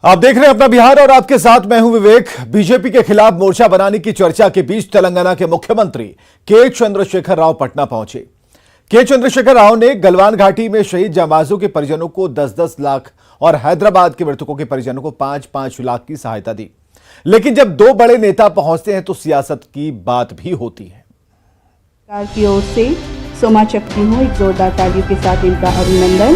आप देख रहे हैं अपना बिहार और आपके साथ मैं हूं विवेक। बीजेपी के खिलाफ मोर्चा बनाने की चर्चा के बीच तेलंगाना के मुख्यमंत्री के चंद्रशेखर राव पटना पहुंचे। के चंद्रशेखर राव ने गलवान घाटी में शहीद जांबाजों के परिजनों को 10-10 लाख और हैदराबाद के मृतकों के परिजनों को 5-5 लाख की सहायता दी। लेकिन जब दो बड़े नेता पहुंचते हैं तो सियासत की बात भी होती है। सरकार की ओर से सोमा चकती हूँ, एक जोरदार तालियों के साथ इनका अभिनंदन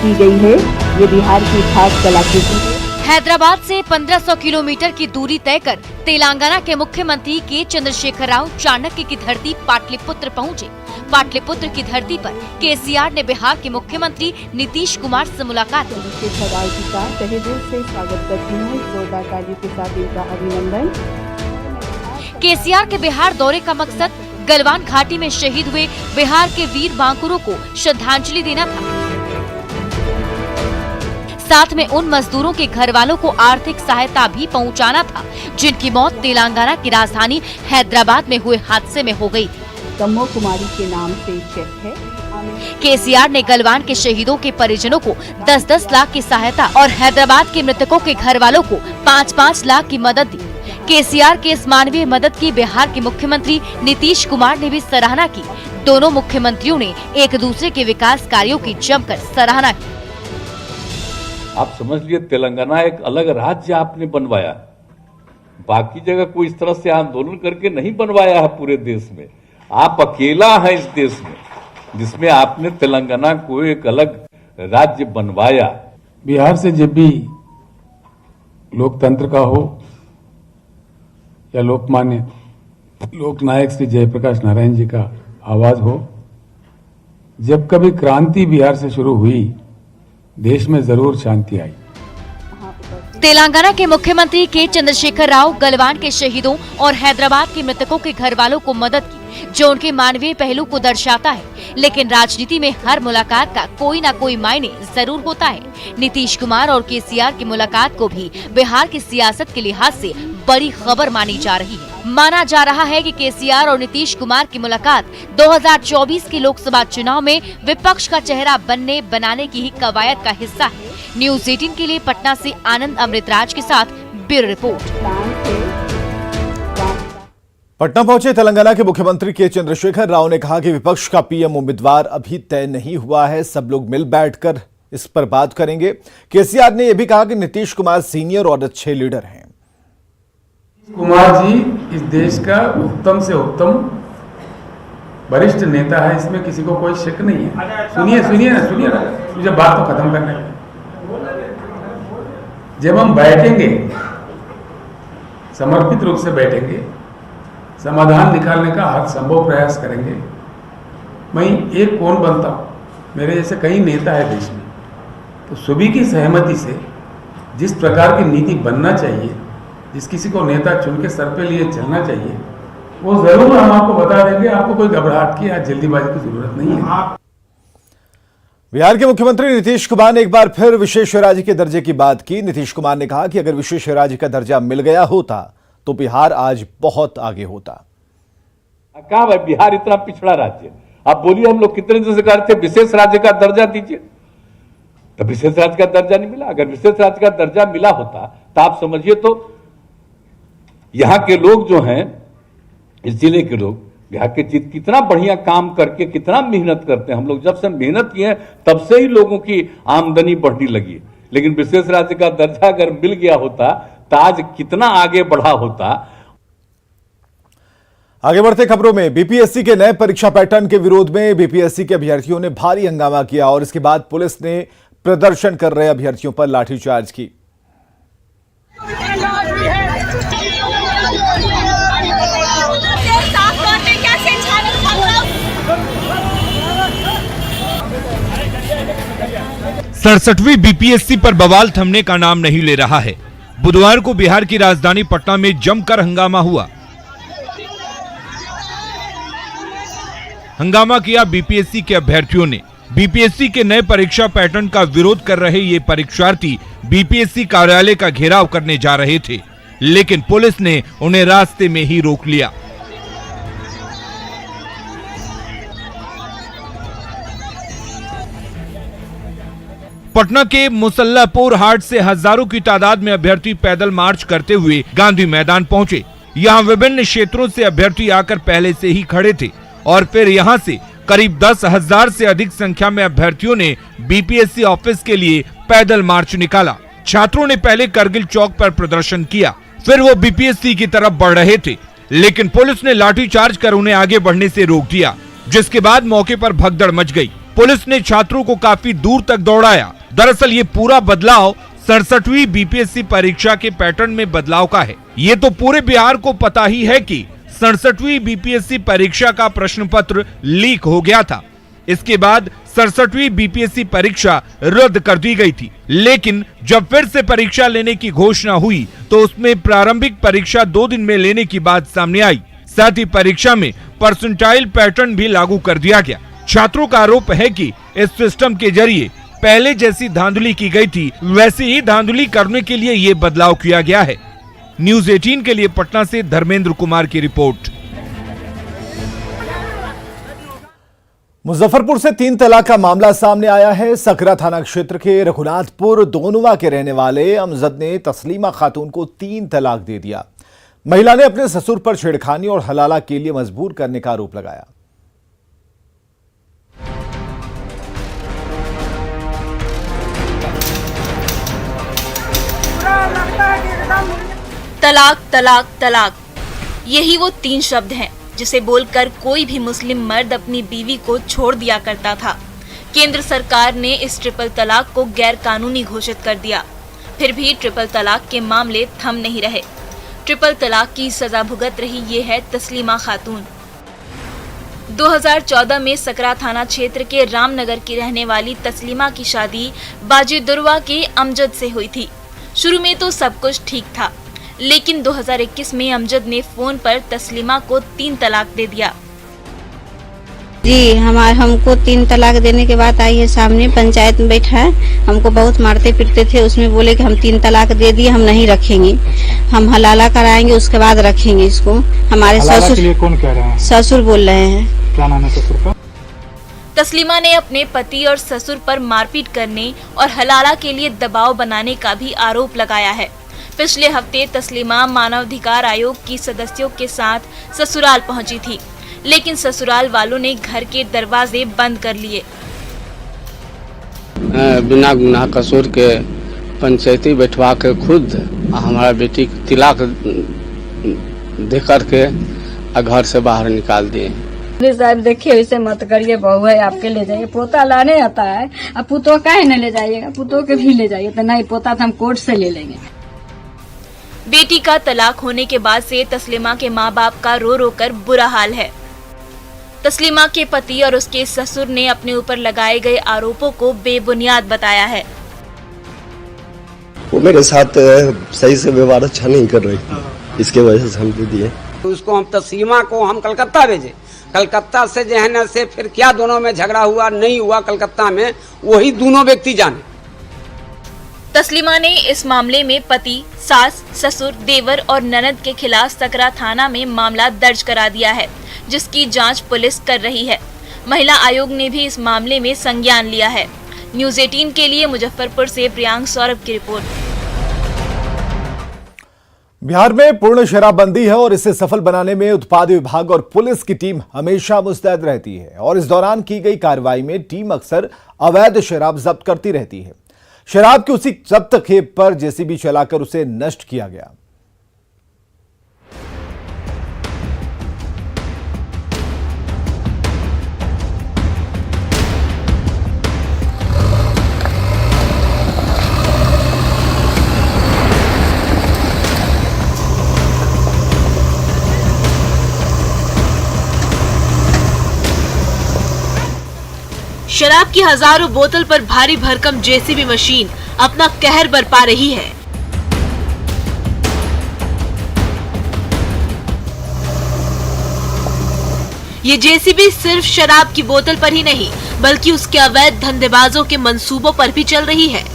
की गई है। ये बिहार की खास कलाकृति है। हैदराबाद से 1500 किलोमीटर की दूरी तय कर तेलंगाना के मुख्यमंत्री के चंद्रशेखर राव चाणक्य की धरती पाटलिपुत्र पहुंचे। पाटलिपुत्र की धरती पर केसीआर ने बिहार के मुख्यमंत्री नीतीश कुमार से मुलाकात की। चंद्रशेखर राव जी का तहे दिल से स्वागत करती हूँ, एक जोरदार तालियों के साथ इनका अभिनंदन। केसीआर के बिहार दौरे का मकसद गलवान घाटी में शहीद हुए बिहार के वीर बांकुरों को श्रद्धांजलि देना था। साथ में उन मजदूरों के घर वालों को आर्थिक सहायता भी पहुंचाना था जिनकी मौत तेलंगाना की राजधानी हैदराबाद में हुए हादसे में हो गई थी। कम्मो कुमारी के नाम से चेक है। केसीआर ने गलवान के शहीदों के परिजनों को 10-10 लाख की सहायता और हैदराबाद के मृतकों के घर वालों को 5-5 लाख की मदद दी। केसीआर के इस मानवीय मदद की बिहार के मुख्यमंत्री नीतीश कुमार ने भी सराहना की। दोनों मुख्यमंत्रियों ने एक दूसरे के विकास कार्यों की जमकर सराहना की। आप समझ लिए तेलंगाना एक अलग राज्य आपने बनवाया, बाकी जगह कोई इस तरह से आंदोलन करके नहीं बनवाया है पूरे देश में। आप अकेला है इस देश में जिसमें आपने तेलंगाना को एक अलग राज्य बनवाया। बिहार से जब भी लोकतंत्र का हो या लोकमान्य लोकनायक श्री जयप्रकाश नारायण जी का आवाज हो, जब कभी क्रांति बिहार से शुरू हुई देश में जरूर शांति आई। तेलंगाना के मुख्यमंत्री के चंद्रशेखर राव गलवान के शहीदों और हैदराबाद के मृतकों के घर वालों को मदद की, जो उनके मानवीय पहलू को दर्शाता है। लेकिन राजनीति में हर मुलाकात का कोई न कोई मायने जरूर होता है। नीतीश कुमार और केसीआर की मुलाकात को भी बिहार की सियासत के लिहाज से बड़ी खबर मानी जा रही है। माना जा रहा है कि केसीआर और नीतीश कुमार की मुलाकात 2024 के लोकसभा चुनाव में विपक्ष का चेहरा बनाने की ही कवायद का हिस्सा है। न्यूज़ 18 के लिए पटना से आनंद अमृतराज के साथ ब्यूरो रिपोर्ट। पटना पहुंचे तेलंगाना के मुख्यमंत्री के चंद्रशेखर राव ने कहा कि विपक्ष का पीएम उम्मीदवार अभी तय नहीं हुआ है, सब लोग मिल बैठकर इस पर बात करेंगे। केसीआर ने यह भी कहा कि नीतीश कुमार सीनियर और अच्छे लीडर हैं। कुमार जी इस देश का उत्तम से उत्तम वरिष्ठ नेता है, इसमें किसी को कोई शक नहीं है। सुनिए ना, मुझे बात तो खत्म करने दो। जब हम बैठेंगे, समर्पित रूप से बैठेंगे, समाधान निकालने का हर संभव प्रयास करेंगे। मैं एक कौन बनता हूँ, मेरे जैसे कई नेता है देश में, तो सभी की सहमति से जिस प्रकार की नीति बनना चाहिए, जिस किसी को नेता चुन के सर पे लिए चलना चाहिए, वो जरूर हम आपको बता देंगे। आपको कोई घबराहट की या जल्दीबाजी की जरूरत नहीं है। बिहार के मुख्यमंत्री नीतीश कुमार ने एक बार फिर विशेष राज्य के दर्जे की बात की। नीतीश कुमार ने कहा कि अगर विशेष राज्य का दर्जा मिल गया होता तो बिहार आज बहुत आगे होता। कहा भाई बिहार इतना पिछड़ा राज्य, आप बोलिए हम लोग कितने दिन से कह रहे थे विशेष राज्य का दर्जा दीजिए, तो विशेष राज्य का दर्जा नहीं मिला। अगर विशेष राज्य का दर्जा मिला होता तो आप समझिए तो यहाँ के लोग जो हैं, इस जिले के लोग, बिहार के कितना बढ़िया काम करके कितना मेहनत करते हैं। हम लोग जब से मेहनत किए तब से ही लोगों की आमदनी बढ़ने लगी है। लेकिन विशेष राज्य का दर्जा अगर मिल गया होता तो आज कितना आगे बढ़ा होता। आगे बढ़ते खबरों में, बीपीएससी के नए परीक्षा पैटर्न के विरोध में बीपीएससी के अभ्यर्थियों ने भारी हंगामा किया और इसके बाद पुलिस ने प्रदर्शन कर रहे अभ्यर्थियों पर लाठीचार्ज की। सड़सठवीं बीपीएससी पर बवाल थमने का नाम नहीं ले रहा है। बुधवार को बिहार की राजधानी पटना में जमकर हंगामा हुआ। हंगामा किया बीपीएससी के अभ्यर्थियों ने। बीपीएससी के नए परीक्षा पैटर्न का विरोध कर रहे ये परीक्षार्थी बीपीएससी कार्यालय का घेराव करने जा रहे थे, लेकिन पुलिस ने उन्हें रास्ते में ही रोक लिया। पटना के मुसल्लापुर हाट से हजारों की तादाद में अभ्यर्थी पैदल मार्च करते हुए गांधी मैदान पहुंचे। यहां विभिन्न क्षेत्रों से अभ्यर्थी आकर पहले से ही खड़े थे और फिर यहां से करीब 10,000 से अधिक संख्या में अभ्यर्थियों ने बीपीएससी ऑफिस के लिए पैदल मार्च निकाला। छात्रों ने पहले करगिल चौक पर प्रदर्शन किया, फिर वो बीपीएससी की तरफ बढ़ रहे थे, लेकिन पुलिस ने लाठीचार्ज कर उन्हें आगे बढ़ने से रोक दिया, जिसके बाद मौके पर भगदड़ मच गई। पुलिस ने छात्रों को काफी दूर तक दौड़ाया। दरअसल ये पूरा बदलाव 67वीं बीपीएससी परीक्षा के पैटर्न में बदलाव का है। ये तो पूरे बिहार को पता ही है कि 67वीं बीपीएससी परीक्षा का प्रश्न पत्र लीक हो गया था। इसके बाद 67वीं बीपीएससी परीक्षा रद्द कर दी गई थी, लेकिन जब फिर से परीक्षा लेने की घोषणा हुई तो उसमें प्रारंभिक परीक्षा 2 दिन में लेने की बात सामने आई। साथ ही परीक्षा में परसेंटाइल पैटर्न भी लागू कर दिया गया। छात्रों का आरोप है कि इस सिस्टम के जरिए पहले जैसी धांधली की गई थी, वैसे ही धांधली करने के लिए ये बदलाव किया गया है। न्यूज़ 18 के लिए पटना से धर्मेंद्र कुमार की रिपोर्ट। मुजफ्फरपुर से 3 तलाक का मामला सामने आया है। सकरा थाना क्षेत्र के रघुनाथपुर दोनुवा के रहने वाले अमजद ने तस्लीमा खातून को 3 तलाक दे दिया। महिला ने अपने ससुर पर छेड़खानी और हलाला के लिए मजबूर करने का आरोप लगाया। तलाक तलाक तलाक, यही वो 3 शब्द हैं जिसे बोलकर कोई भी मुस्लिम मर्द अपनी बीवी को छोड़ दिया करता था। केंद्र सरकार ने इस ट्रिपल तलाक को गैर कानूनी घोषित कर दिया। फिर भी ट्रिपल तलाक के मामले थम नहीं रहे। ट्रिपल तलाक की सजा भुगत रही ये है तस्लीमा खातून। 2014 में सकरा थाना क्षेत्र के रामनगर की रहने वाली तस्लीमा की शादी बाजी दुर्वा के अमजद से हुई थी। शुरू में तो सब कुछ ठीक था, लेकिन 2021 में अमजद ने फोन पर तस्लीमा को 3 तलाक दे दिया। जी हमको 3 तलाक देने के बाद आई है, सामने पंचायत में बैठा है, हमको बहुत मारते पीटते थे। उसमें बोले कि हम 3 तलाक दे दिए, हम नहीं रखेंगे, हम हलाला कराएंगे उसके बाद रखेंगे इसको। हमारे ससुर कौन कह रहे हैं? ससुर बोल रहे हैं। क्या नाम है ससुर का? तस्लीमा ने अपने पति और ससुर पर मारपीट करने और हलाला के लिए दबाव बनाने का भी आरोप लगाया है। पिछले हफ्ते तस्लीमा मानवाधिकार आयोग की सदस्यों के साथ ससुराल पहुंची थी, लेकिन ससुराल वालों ने घर के दरवाजे बंद कर लिए। बिना गुनाह कसूर के पंचायती बैठवा के खुद हमारा बेटी तिलाक दे करके घर से बाहर निकाल दिए। साहब देखिए ऐसे मत करिए, बहू है आपके ले जाइए, पोता लाने आता है, अब पुतो काहे न ले जाइएगा, पुतो के भी ले जाइए। तो नहीं, पोता तो हम कोर्ट से ले लेंगे। बेटी का तलाक होने के बाद से तस्लीमा के माँ बाप का रो रो कर बुरा हाल है। तस्लीमा के पति और उसके ससुर ने अपने ऊपर लगाए गए आरोपों को बेबुनियाद बताया है। वो मेरे साथ सही से व्यवहार अच्छा नहीं कर रही थी, इसके वजह से हम दे दिए। उसको हम तस्लीमा को हम कलकत्ता भेजे, कलकत्ता से जो है न से फिर क्या दोनों में झगड़ा हुआ नहीं हुआ कलकत्ता में, वही दोनों व्यक्ति जाने। तस्लीमा ने इस मामले में पति, सास, ससुर, देवर और ननद के खिलाफ सकरा थाना में मामला दर्ज करा दिया है, जिसकी जांच पुलिस कर रही है। महिला आयोग ने भी इस मामले में संज्ञान लिया है। न्यूज़ 18 के लिए मुजफ्फरपुर से प्रियांक सौरभ की रिपोर्ट। बिहार में पूर्ण शराबबंदी है और इसे सफल बनाने में उत्पाद विभाग और पुलिस की टीम हमेशा मुस्तैद रहती है और इस दौरान की गई कार्रवाई में टीम अक्सर अवैध शराब जब्त करती रहती है। शराब की उसी जब्त खेप पर जेसीबी चलाकर उसे नष्ट किया गया। शराब की हजारों बोतल पर भारी भरकम जेसीबी मशीन अपना कहर बरपा रही है। ये जेसीबी सिर्फ शराब की बोतल पर ही नहीं, बल्कि उसके अवैध धंधेबाजों के मंसूबों पर भी चल रही है।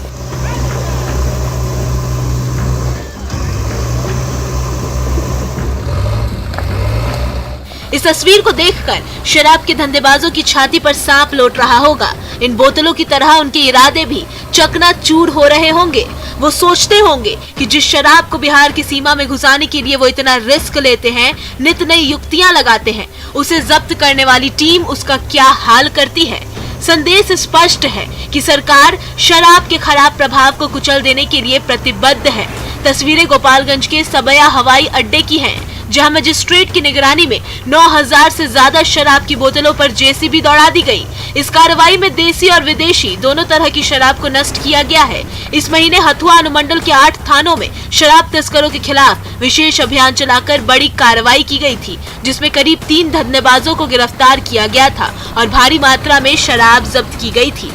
इस तस्वीर को देखकर शराब के धंधेबाजों की छाती पर सांप लौट रहा होगा। इन बोतलों की तरह उनके इरादे भी चकनाचूर हो रहे होंगे। वो सोचते होंगे कि जिस शराब को बिहार की सीमा में घुसाने के लिए वो इतना रिस्क लेते हैं, नित नई युक्तियां लगाते हैं, उसे जब्त करने वाली टीम उसका क्या हाल करती है। संदेश स्पष्ट है कि सरकार शराब के खराब प्रभाव को कुचल देने के लिए प्रतिबद्ध है। तस्वीरें गोपालगंज के सबया हवाई अड्डे की हैं, जहां मजिस्ट्रेट की निगरानी में 9000 से ज्यादा शराब की बोतलों पर जेसीबी दौड़ा दी गई। इस कार्रवाई में देसी और विदेशी दोनों तरह की शराब को नष्ट किया गया है। इस महीने हथुआ अनुमंडल के 8 थानों में शराब तस्करों के खिलाफ विशेष अभियान चलाकर बड़ी कार्रवाई की गई थी, जिसमें करीब 3 धंधेबाजों को गिरफ्तार किया गया था और भारी मात्रा में शराब जब्त की गई थी।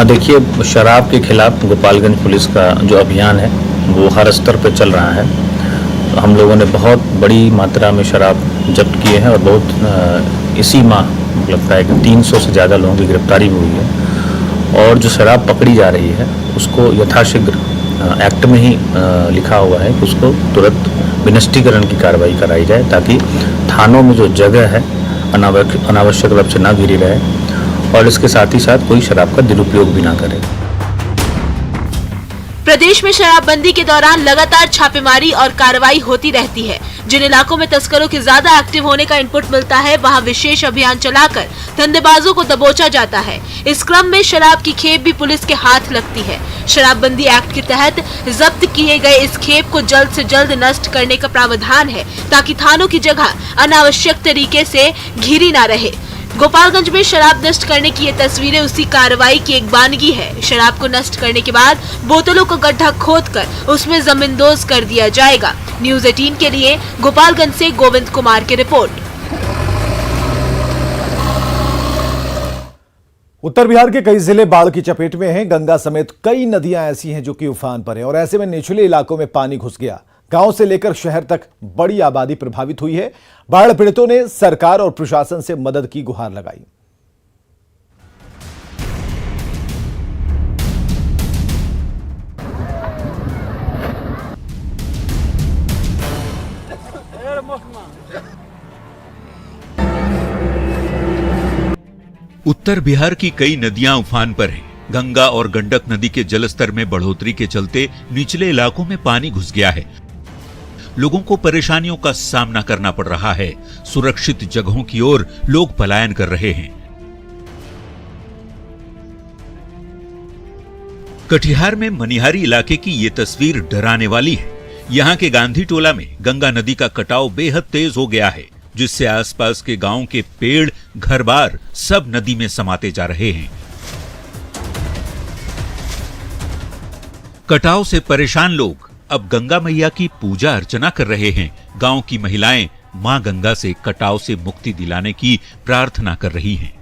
देखिए, शराब के खिलाफ गोपालगंज पुलिस का जो अभियान है वो हर स्तर पर चल रहा है। हम लोगों ने बहुत बड़ी मात्रा में शराब जब्त किए हैं और बहुत इसी माह लगता है कि 300 से ज़्यादा लोगों की गिरफ्तारी हुई है। और जो शराब पकड़ी जा रही है उसको यथाशीघ्र एक्ट में ही लिखा हुआ है कि उसको तुरंत विनष्टीकरण की कार्रवाई कराई जाए, ताकि थानों में जो जगह है अनावश्यक रूप से ना घिरी रहे और इसके साथ ही साथ कोई शराब का दुरुपयोग भी ना करे। प्रदेश में शराबबंदी के दौरान लगातार छापेमारी और कार्रवाई होती रहती है। जिन इलाकों में तस्करों के ज्यादा एक्टिव होने का इनपुट मिलता है, वहां विशेष अभियान चलाकर धंधेबाजों को दबोचा जाता है। इस क्रम में शराब की खेप भी पुलिस के हाथ लगती है। शराबबंदी एक्ट के तहत जब्त किए गए इस खेप को जल्द से जल्द नष्ट करने का प्रावधान है, ताकि थानों की जगह अनावश्यक तरीके से घिरी न रहे। गोपालगंज में शराब नष्ट करने की ये तस्वीरें उसी कार्रवाई की एक बानगी है। शराब को नष्ट करने के बाद बोतलों को गड्ढा खोदकर उसमें जमींदोज कर दिया जाएगा। न्यूज़ 18 के लिए गोपालगंज से गोविंद कुमार की रिपोर्ट। उत्तर बिहार के कई जिले बाढ़ की चपेट में हैं। गंगा समेत कई नदियां ऐसी हैं जो कि उफान पर हैं और ऐसे में निचले इलाकों में पानी घुस गया। गांव से लेकर शहर तक बड़ी आबादी प्रभावित हुई है। बाढ़ पीड़ितों ने सरकार और प्रशासन से मदद की गुहार लगाई। उत्तर बिहार की कई नदियां उफान पर हैं। गंगा और गंडक नदी के जलस्तर में बढ़ोतरी के चलते निचले इलाकों में पानी घुस गया है। लोगों को परेशानियों का सामना करना पड़ रहा है। सुरक्षित जगहों की ओर लोग पलायन कर रहे हैं। कटिहार में मनिहारी इलाके की ये तस्वीर डराने वाली है। यहाँ के गांधी टोला में गंगा नदी का कटाव बेहद तेज हो गया है, जिससे आसपास के गांव के पेड़, घर-बार सब नदी में समाते जा रहे हैं। कटाव से परेशान लोग अब गंगा मैया की पूजा अर्चना कर रहे हैं। गांव की महिलाएं मां गंगा से कटाव से मुक्ति दिलाने की प्रार्थना कर रही हैं।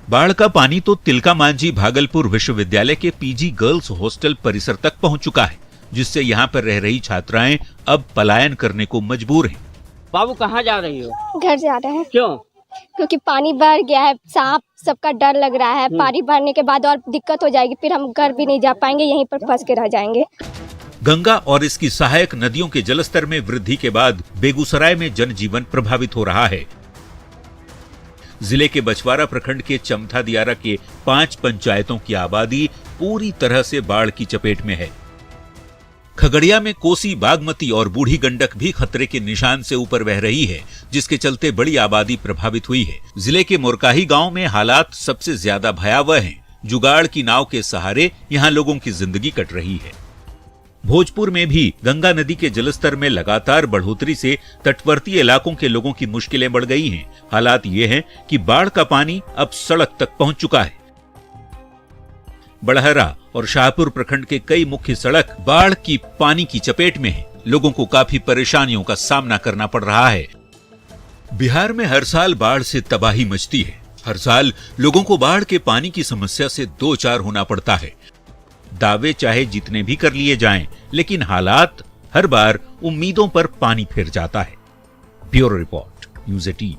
बाढ़ का पानी तो तिलका मांझी भागलपुर विश्वविद्यालय के पीजी गर्ल्स हॉस्टल परिसर तक पहुंच चुका है, जिससे यहाँ पर रह रही छात्राएं अब पलायन करने को मजबूर हैं। बाबू कहाँ जा रही हो? घर जा रहे हैं। क्यों? क्योंकि पानी बढ़ गया है, सांप सबका डर लग रहा है। पानी बढ़ने के बाद और दिक्कत हो जाएगी, फिर हम घर भी नहीं जा पाएंगे, यहीं पर फंस के रह जाएंगे। गंगा और इसकी सहायक नदियों के जलस्तर में वृद्धि के बाद बेगूसराय में जनजीवन प्रभावित हो रहा है। जिले के बछवारा प्रखंड के चमथा दियारा के 5 पंचायतों की आबादी पूरी तरह से बाढ़ की चपेट में है। खगड़िया में कोसी, बागमती और बूढ़ी गंडक भी खतरे के निशान से ऊपर बह रही है, जिसके चलते बड़ी आबादी प्रभावित हुई है। जिले के मोरकाही गांव में हालात सबसे ज्यादा भयावह हैं। जुगाड़ की नाव के सहारे यहां लोगों की जिंदगी कट रही है। भोजपुर में भी गंगा नदी के जलस्तर में लगातार बढ़ोतरी से तटवर्ती इलाकों के लोगों की मुश्किलें बढ़ गई हैं। हालात ये हैं कि बाढ़ का पानी अब सड़क तक पहुंच चुका है। बड़हरा और शाहपुर प्रखंड के कई मुख्य सड़क बाढ़ की पानी की चपेट में है। लोगों को काफी परेशानियों का सामना करना पड़ रहा है। बिहार में हर साल बाढ़ से तबाही मचती है। हर साल लोगों को बाढ़ के पानी की समस्या से दो चार होना पड़ता है। दावे चाहे जितने भी कर लिए जाएं, लेकिन हालात हर बार उम्मीदों पर पानी फिर जाता है। Bureau report, news 18।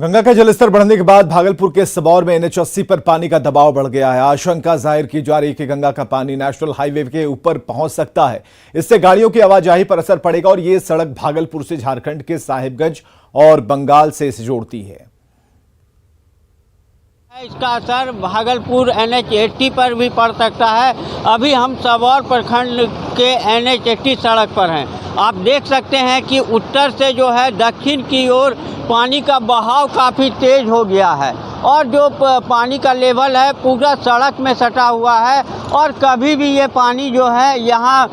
गंगा का जलस्तर बढ़ने के बाद भागलपुर के सबौर में NH80 पर पानी का दबाव बढ़ गया है। आशंका जाहिर की जा रही है कि गंगा का पानी नेशनल हाईवे के ऊपर पहुंच सकता है। इससे गाड़ियों की आवाजाही पर असर पड़ेगा और ये सड़क भागलपुर से झारखंड के साहिबगंज और बंगाल से इसे जोड़ती है। इसका असर भागलपुर NH80 पर भी पड़ सकता है। अभी हम सबौर प्रखंड के NH80 सड़क पर हैं। आप देख सकते हैं कि उत्तर से जो है दक्षिण की ओर पानी का बहाव काफ़ी तेज हो गया है और जो पानी का लेवल है पूरा सड़क में सटा हुआ है और कभी भी ये पानी जो है यहाँ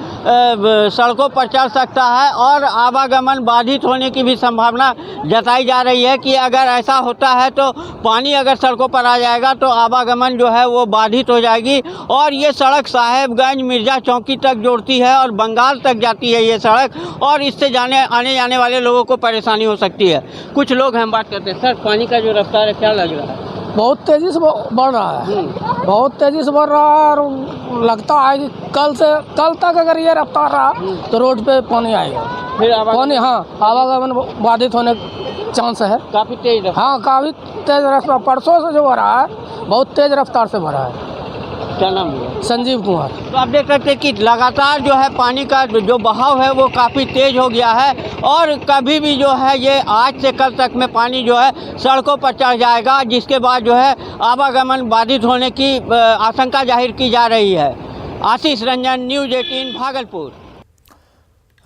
सड़कों पर चढ़ सकता है और आवागमन बाधित होने की भी संभावना जताई जा रही है कि अगर ऐसा होता है तो पानी अगर सड़कों पर आ जाएगा तो आवागमन जो है वो बाधित हो जाएगी और ये सड़क साहेबगंज मिर्जा चौकी तक जोड़ती है और बंगाल तक जाती है ये सड़क और इससे आने जाने वाले लोगों को परेशानी हो सकती है। कुछ लोग हम बात करते हैं। सर, पानी का जो रफ्तार है क्या लग रहा है? बहुत तेज़ी से बढ़ रहा है, बहुत तेज़ी से बढ़ रहा है और लगता है कि कल तक अगर ये रफ्तार रहा तो रोड पे पानी आएगा। फिर पानी, हाँ, आवागमन बाधित होने चांस है। काफ़ी तेज, हाँ, काफ़ी तेज रफ्तार। परसों से जो हो रहा है बहुत तेज रफ्तार से बढ़ा है। क्या नाम है? संजीव कुमार। तो आप देख सकते हैं कि लगातार जो है पानी का जो बहाव है वो काफ़ी तेज हो गया है और कभी भी जो है ये आज से कल तक में पानी जो है सड़कों पर चढ़ जाएगा, जिसके बाद जो है आवागमन बाधित होने की आशंका जाहिर की जा रही है। आशीष रंजन, न्यूज़ 18 भागलपुर।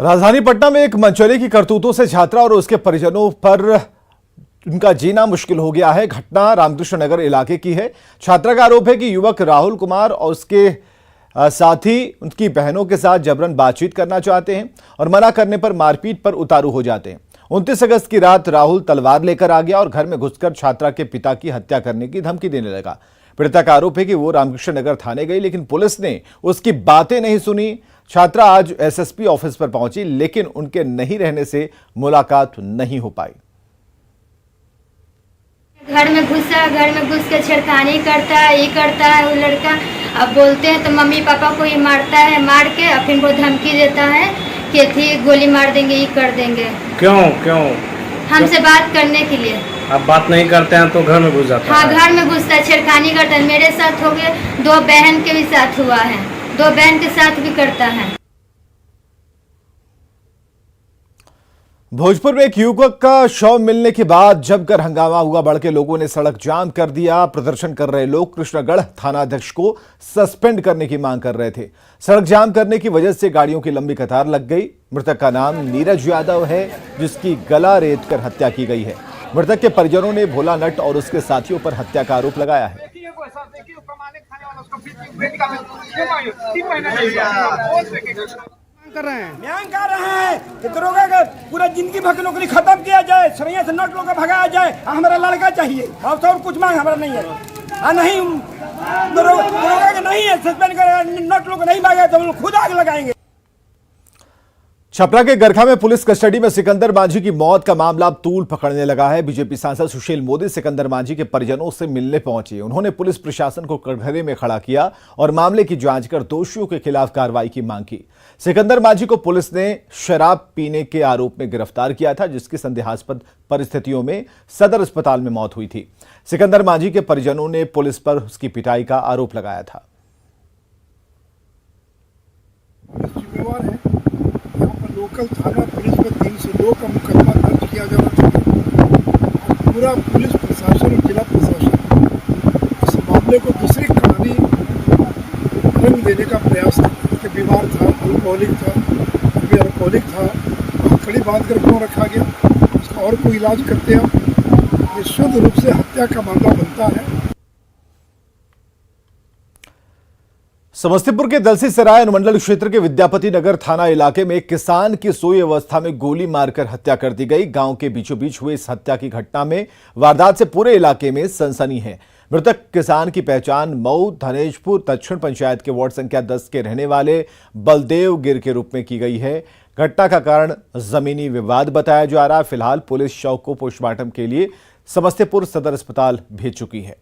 राजधानी पटना में एक मनचले की करतूतों से छात्रा और उसके परिजनों पर उनका जीना मुश्किल हो गया है। घटना रामकृष्ण नगर इलाके की है। छात्रा का आरोप है कि युवक राहुल कुमार और उसके साथी उनकी बहनों के साथ जबरन बातचीत करना चाहते हैं और मना करने पर मारपीट पर उतारू हो जाते हैं। 29 अगस्त की रात राहुल तलवार लेकर आ गया और घर में घुसकर छात्रा के पिता की हत्या करने की धमकी देने लगा। पीड़िता का आरोप है कि वो रामकृष्ण नगर थाने गई लेकिन पुलिस ने उसकी बातें नहीं सुनी। छात्रा आज SSP ऑफिस पर पहुंची लेकिन उनके नहीं रहने से मुलाकात नहीं हो पाई। घर में घुस के छेड़खानी करता है, ये करता है वो लड़का। अब बोलते हैं तो मम्मी पापा को ही मारता है, मार के और फिर वो धमकी देता है कि थी गोली मार देंगे, ये कर देंगे। क्यों हमसे बात करने के लिए। अब बात नहीं करते हैं तो घर में घुस जाता है। हाँ, घर में घुसता है, छेड़खानी करता है। मेरे साथ हो गए, 2 बहन के भी साथ हुआ है, 2 बहन के साथ भी करता है। भोजपुर में एक युवक का शव मिलने के बाद जमकर हंगामा हुआ। भड़के लोगों ने सड़क जाम कर दिया। प्रदर्शन कर रहे लोग कृष्णगढ़ थानाध्यक्ष को सस्पेंड करने की मांग कर रहे थे। सड़क जाम करने की वजह से गाड़ियों की लंबी कतार लग गई। मृतक का नाम नीरज यादव है, जिसकी गला रेत कर हत्या की गई है। मृतक के परिजनों ने भोला नट और उसके साथियों पर हत्या का आरोप लगाया है। कर रहे हैं कि दरोगा का पूरा जिंदगी भर की नौकरी खत्म किया जाए, सरिया से नोट लोग भगाया जाए। हमारा लड़का चाहिए और कुछ मांग हमारा नहीं है। नहीं, दरोगा के नहीं है, सस्पेंड करेगा, नोट लोग नहीं भागे तो हम लोग खुद आग लगाएंगे। छपरा के गरखा में पुलिस कस्टडी में सिकंदर मांझी की मौत का मामला अब तूल पकड़ने लगा है। बीजेपी सांसद सुशील मोदी सिकंदर मांझी के परिजनों से मिलने पहुंचे। उन्होंने पुलिस प्रशासन को कटघरे में खड़ा किया और मामले की जांच कर दोषियों के खिलाफ कार्रवाई की मांग की। सिकंदर मांझी को पुलिस ने शराब पीने के आरोप में गिरफ्तार किया था, जिसकी संदेहास्पद परिस्थितियों में सदर अस्पताल में मौत हुई थी। सिकंदर मांझी के परिजनों ने पुलिस पर उसकी पिटाई का आरोप लगाया था। लोकल थाना पुलिस में 302 का मुकदमा दर्ज किया जाना चाहिए। पूरा पुलिस प्रशासन और जिला प्रशासन इस मामले को दूसरी कहानी रंग देने का प्रयास करके बीमार था, अल्कोहलिक था, खड़ी बांध कर क्यों रखा गया, उसका और कोई इलाज करते हैं। ये शुद्ध रूप से हत्या का मामला बनता है। समस्तीपुर के दलसीसराय अनुमंडल क्षेत्र के विद्यापति नगर थाना इलाके में एक किसान की सोई अवस्था में गोली मारकर हत्या कर दी गई। गांव के बीचों बीच हुए इस हत्या की घटना में वारदात से पूरे इलाके में सनसनी है। मृतक किसान की पहचान मऊ धनेजपुर दक्षिण पंचायत के वार्ड संख्या 10 के रहने वाले बलदेव गिर के रूप में की गई है। घटना का कारण जमीनी विवाद बताया जा रहा है। फिलहाल पुलिस शव को पोस्टमार्टम के लिए समस्तीपुर सदर अस्पताल भेज चुकी है।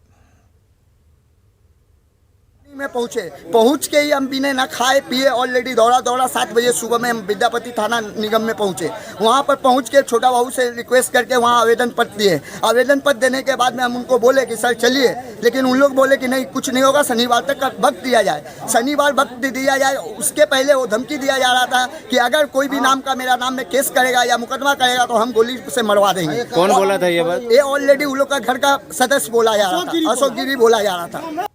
में पहुंच के ही हम बिना ना खाए पिए ऑलरेडी दौड़ा 7 बजे सुबह में हम विद्यापति थाना निगम में पहुंचे। वहां पर पहुंच के छोटा बहू से रिक्वेस्ट करके वहां आवेदन पत्र दिए। आवेदन पत्र देने के बाद में हम उनको बोले कि सर चलिए, लेकिन उन लोग बोले कि नहीं कुछ नहीं होगा, शनिवार तक का वक्त दिया जाए। शनिवार वक्त दिया जाए, उसके पहले वो धमकी दिया जा रहा था कि अगर कोई भी नाम का मेरा नाम में केस करेगा या मुकदमा करेगा तो हम गोली से मरवा देंगे। कौन बोला था ये बात? ये ऑलरेडी उन लोग का घर का सदस्य बोला जा रहा था, अशोक गिरी बोला जा रहा था।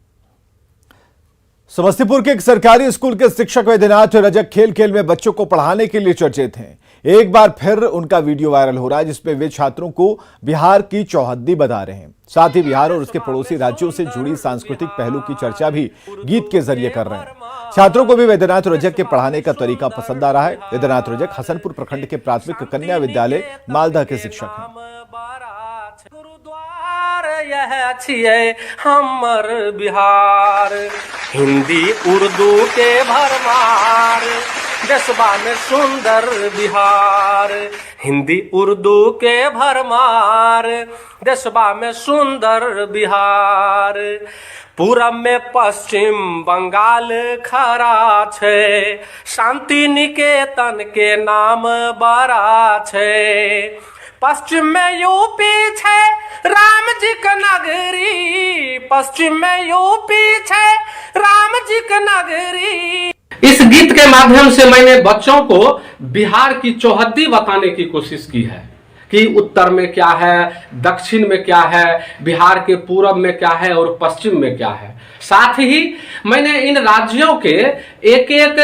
समस्तीपुर के एक सरकारी स्कूल के शिक्षक वैद्यनाथ रजक खेल खेल में बच्चों को पढ़ाने के लिए चर्चित हैं। एक बार फिर उनका वीडियो वायरल हो रहा है जिसमें वे छात्रों को बिहार की चौहद्दी बता रहे हैं। साथ ही बिहार और उसके पड़ोसी राज्यों से जुड़ी सांस्कृतिक पहलू की चर्चा भी गीत के जरिए कर रहे हैं। छात्रों को भी वैद्यनाथ रजक के पढ़ाने का तरीका पसंद आ रहा है। वैद्यनाथ रजक हसनपुर प्रखंड के प्राथमिक कन्या विद्यालय मालदा के शिक्षक हैं। यह छिए हमर बिहार, हिंदी उर्दू के भरमार, देशबा में सुंदर बिहार, हिंदी उर्दू के भरमार, देशबा में सुंदर बिहार। पूरब में पश्चिम बंगाल खड़ा छे, शांति निकेतन के नाम बड़ा छे। पश्चिम में यूपी छे राम जी का नगरी, पश्चिम में यूपी छे राम जी का नगरी। इस गीत के माध्यम से मैंने बच्चों को बिहार की चौहद्दी बताने की कोशिश की है कि उत्तर में क्या है, दक्षिण में क्या है, बिहार के पूरब में क्या है और पश्चिम में क्या है। साथ ही मैंने इन राज्यों के एक एक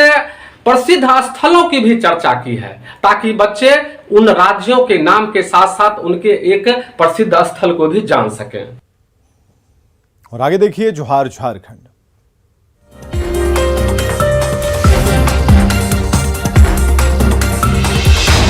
प्रसिद्ध स्थलों की भी चर्चा की है ताकि बच्चे उन राज्यों के नाम के साथ साथ उनके एक प्रसिद्ध स्थल को भी जान सकें। और आगे देखिए जोहार झारखंड।